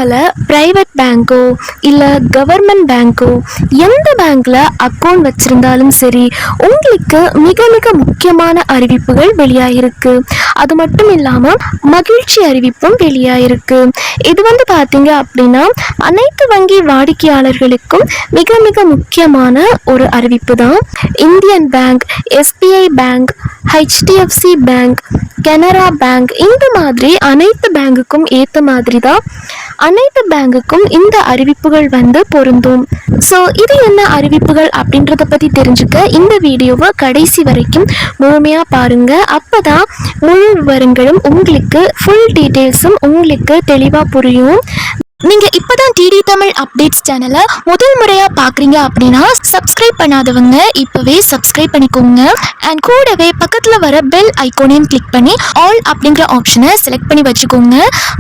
இந்தியாவில் ப்ரைவேட் பேங்க்கோ இல்லை கவர்மெண்ட் பேங்க்கோ எந்த பேங்க்கில் அக்கௌண்ட் வச்சுருந்தாலும் சரி உங்களுக்கு மிக மிக முக்கியமான அறிவிப்புகள் வெளியாகிருக்கு. அது மட்டும் இல்லாமல் மகிழ்ச்சி அறிவிப்பும் வெளியாகிருக்கு. இது பார்த்தீங்க அப்படின்னா அனைத்து வங்கி வாடிக்கையாளர்களுக்கும் மிக மிக முக்கியமான ஒரு அறிவிப்பு தான். Indian bank, SBI bank, HDFC bank, Canara bank, இந்த மாதிரி அனைத்து பேங்குக்கும் ஏற்ற மாதிரி தான் அனைத்து பேங்குக்கும் இந்த அறிவிப்புகள் பொருந்தும். ஸோ இது என்ன அறிவிப்புகள் அப்படின்றத பற்றி தெரிஞ்சுக்க இந்த வீடியோவை கடைசி வரைக்கும் முழுமையாக பாருங்கள். அப்போ தான் முழு விவரங்களும் உங்களுக்கு ஃபுல் டீட்டெயில்ஸும் உங்களுக்கு தெளிவாக புரியும். நீங்கள் இப்போ தான் டிடி தமிழ் அப்டேட்ஸ் சேனலை முதல் முறையாக பார்க்குறீங்க அப்படின்னா சப்ஸ்கிரைப் பண்ணாதவங்க இப்போவே சப்ஸ்கிரைப் பண்ணிக்கோங்க. அண்ட் கூடவே பக்கத்தில் வர பெல் ஐக்கோனையும் கிளிக் பண்ணி ஆல் அப்படிங்கிற ஆப்ஷனை செலக்ட் பண்ணி வச்சுக்கோங்க.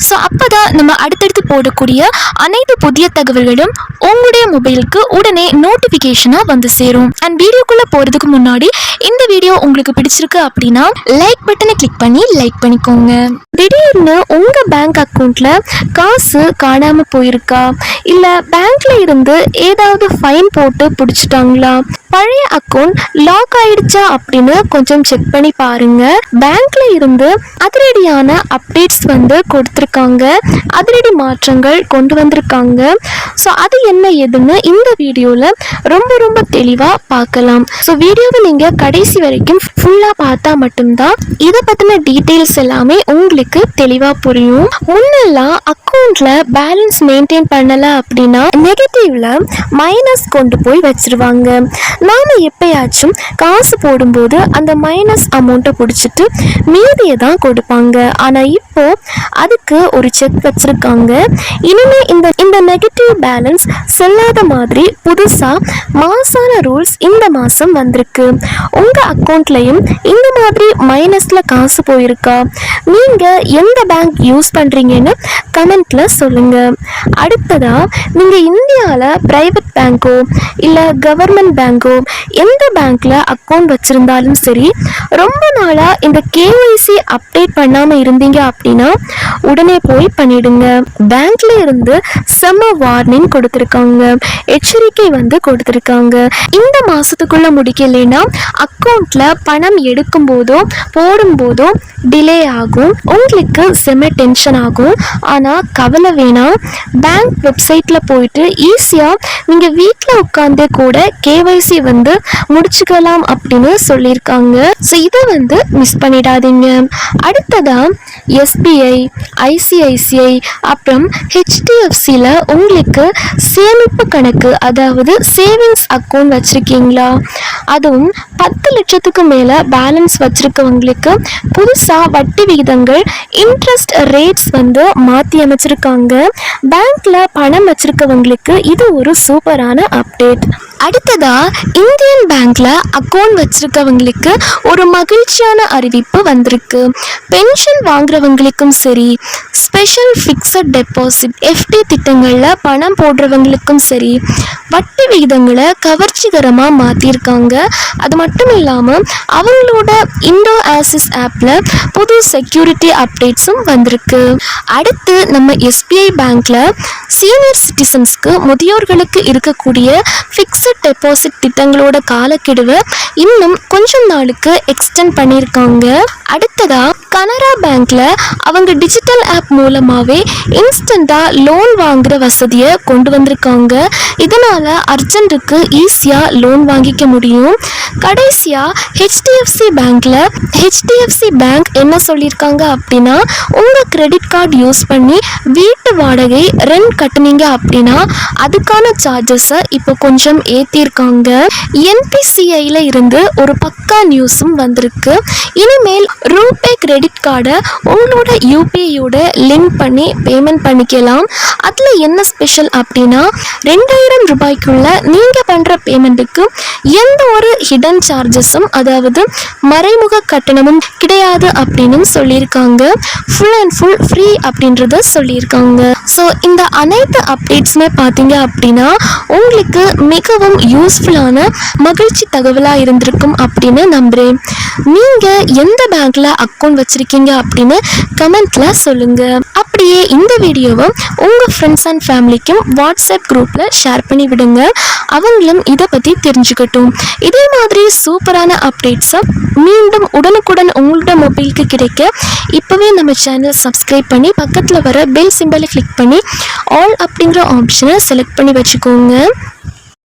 ஸோ அப்போ தான் நம்ம அடுத்தடுத்து போடக்கூடிய அனைத்து புதிய தகவல்களும் உங்களுடைய மொபைலுக்கு உடனே நோட்டிஃபிகேஷனாக சேரும். அண்ட் வீடியோக்குள்ளே போகிறதுக்கு முன்னாடி இந்த வீடியோ உங்களுக்கு பிடிச்சிருக்கு அப்படின்னா லைக் பட்டனை கிளிக் பண்ணி லைக் பண்ணிக்கோங்க. திடீர்னு உங்கள் பேங்க் அக்கௌண்ட்டில் காசு காணாமல் போயிருக்கா, இல்லை பேங்க்ல இருந்து ஏதாவது ஃபைன் போட்டு பிடிச்சிட்டாங்களா, பழைய அக்கௌண்ட் லாக் ஆயிடுச்சா அப்படின்னு கொஞ்சம் செக் பண்ணி பாருங்க. பேங்க்ல இருந்து அதிரடியான அப்டேட்ஸ் கொடுத்துருக்காங்க, அதிரடி மாற்றங்கள் கொண்டு வந்திருக்காங்க. ஸோ அது என்ன ஏதுன்னு இந்த வீடியோவில் ரொம்ப ரொம்ப தெளிவாக பார்க்கலாம். ஸோ வீடியோவை நீங்கள் கடைசி வரைக்கும் ஃபுல்லாக பார்த்தா மட்டும்தான் இதை பற்றின டீட்டெயில்ஸ் எல்லாமே உங்களுக்கு தெளிவாக புரியும். முன்னெல்லாம் அக்கௌண்ட்ல பேலன்ஸ் மெயின்டைன் பண்ணல அப்படின்னா நெகட்டிவ்ல மைனஸ் கொண்டு போய் வச்சிருவாங்க. நாம எப்பயாச்சும் காசு போடும்போது அந்த மைனஸ் அமௌண்ட்டை பிடிச்சிட்டு மீதியை தான் கொடுப்பாங்க. ஆனா இப்போ அதுக்கு ஒரு செக் வச்சிருக்காங்க. இனிமே இந்த நெகட்டிவ் பேலன்ஸ் செல்லாத மாதிரி புதுசா மாசான ரூல்ஸ் இந்த மாசம் வந்திருக்கு. உங்க அக்கௌண்ட்லயும் இந்த மாதிரி மைனஸ்ல காசு போயிருக்கா, நீங்க எந்த பேங்க் யூஸ் பண்றீங்கன்னு கமெண்ட்ல சொல்லுங்க. அடுத்ததா நீங்க இந்தியாவில் பிரைவேட் பேங்கோ இல்லை கவர்மெண்ட் பேங்கோ எந்த பேங்க்ல அக்கௌண்ட் வச்சிருந்தாலும் சரி ரொம்ப நாளா இந்த கேஒய்சி அப்டேட் பண்ணாம இருந்தீங்க அப்படின்னா உடனே போய் பண்ணிடுங்க. பேங்க்ல இருந்து செம்ம வார்னிங் கொடுத்துருக்காங்க, எச்சரிக்கை கொடுத்துருக்காங்க. இந்த மாசத்துக்குள்ள முடிக்கலைன்னா அக்கௌண்ட்ல பணம் எடுக்கும் போதோ போடும் போதோ டிலே ஆகும், உங்களுக்கு செம்ம டென்ஷன் ஆகும். ஆனா கவலை வேணாம், பேங்க் வெப்சைட்ல போயிட்டு ஈஸியா நீங்க வீட்டில் உட்கார்ந்து கூட கேஒய்சி முடிச்சுக்கலாம் அப்படின்னு சொல்லியிருக்காங்க. ஸோ இதை மிஸ் பண்ணிடாதீங்க. அடுத்ததா எஸ்பிஐ, ஐசிஐசிஐ அப்புறம் ஹெச்டிஎஃப்சியில் உங்களுக்கு சேமிப்பு கணக்கு அதாவது சேவிங்ஸ் அக்கௌண்ட் வச்சிருக்கீங்களா, அதுவும் 10 லட்சத்துக்கு மேலே பேலன்ஸ் வச்சிருக்கவங்களுக்கு புதுசாக வட்டி விகிதங்கள் இன்ட்ரெஸ்ட் ரேட்ஸ் மாற்றி அமைச்சிருக்காங்க. பேங்க்ல பணம் வச்சிருக்கவங்களுக்கு இது ஒரு சூப்பரான அப்டேட். அடுத்ததா இந்தியன் பேங்க்ல அக்கௌண்ட் வச்சிருக்கவங்களுக்கு ஒரு மகிழ்ச்சியான அறிவிப்பு வந்திருக்கு. பென்ஷன் வாங்குறவங்களுக்கும் சரி, ஸ்பெஷல் ஃபிக்ஸட் டெபாசிட் எஃப்டி திட்டங்களில் பணம் போடுறவங்களுக்கும் சரி வட்டி விகிதங்களை கவர்ச்சிகரமாக மாற்றிருக்காங்க. அது மட்டும் இல்லாமல் அவங்களோட இண்டோ ஆசிஸ் ஆப்பில் புது செக்யூரிட்டி அப்டேட்ஸும் வந்திருக்கு. அடுத்து நம்ம எஸ்பிஐ பேங்க்ல சீனியர் சிட்டிசன்ஸ்க்கு முதியோர்களுக்கு இருக்கக்கூடிய ஃபிக்ஸட் டெபாசிட் திட்டங்களோட காலக்கெடுவை இன்னும் கொஞ்சம் நாளுக்கு எக்ஸ்டெண்ட் பண்ணியிருக்காங்க. அடுத்ததா கனரா பேங்க்ல அவங்க டிஜிட்டல் ஆப் மூலமாவே இன்ஸ்டண்டா லோன் வாங்குற வசதியை கொண்டு வந்திருக்காங்க. இதனால அர்ஜென்ட்டுக்கு ஈஸியா லோன் வாங்கிக்க முடியும். கடைசியா ஹெச்டிஎஃப்சி பேங்க் என்ன சொல்லியிருக்காங்க அப்படின்னா உங்க கிரெடிட் கார்டு யூஸ் பண்ணி வீட்டு வாடகை ரெண்ட் கட்டுனீங்க அப்படின்னா அதுக்கான சார்ஜஸை இப்போ கொஞ்சம் ஏற்றிருக்காங்க. என்பிசிஐல இருந்து ஒரு பக்கா நியூஸும் வந்திருக்கு. இனிமேல் ரூபே கிரெடிட் கார்டை உங்களோட யூபிஐயோட லிங்க் பண்ணி பேமெண்ட் பண்ணிக்கலாம். அதில் என்ன ஸ்பெஷல் அப்படின்னா 2000 ரூபாய்க்குள்ள நீங்கள் பண்ணுற பேமெண்ட்டுக்கு எந்த ஒரு ஹிடன் சார்ஜஸும் அதாவது மறைமுக கட்டணமும் கிடையாது அப்படின்னு சொல்லியிருக்காங்க. ஃபுல் அண்ட் ஃபுல் ஃப்ரீ அப்படின்றத சொல்லியிருக்காங்க. ஸோ இந்த அனைத்து அப்டேட்ஸுமே பார்த்தீங்க அப்படின்னா உங்களுக்கு மிகவும் யூஸ்ஃபுல்லான மகிழ்ச்சி தகவலாக இருந்திருக்கும் அப்படின்னு நம்புகிறேன். நீங்கள் எந்த பேங்க்கில் அக்கௌண்ட் வச்சுருக்கீங்க அப்படின்னு கமெண்ட்டில் சொல்லுங்கள். அப்படி அப்படியே இந்த வீடியோவை உங்கள் ஃப்ரெண்ட்ஸ் அண்ட் ஃபேமிலிக்கும் வாட்ஸ்அப் குரூப்பில் ஷேர் பண்ணி விடுங்க. அவங்களும் இதை பற்றி தெரிஞ்சுக்கட்டும். இதே மாதிரி சூப்பரான அப்டேட்ஸை மீண்டும் உடனுக்குடன் உங்களோட மொபைலுக்கு கிடைக்க இப்போவே நம்ம சேனல் சப்ஸ்கிரைப் பண்ணி பக்கத்தில் வர பெல் சிம்பலை கிளிக் பண்ணி ஆல் அப்படிங்கிற ஆப்ஷனை செலக்ட் பண்ணி வச்சுக்கோங்க.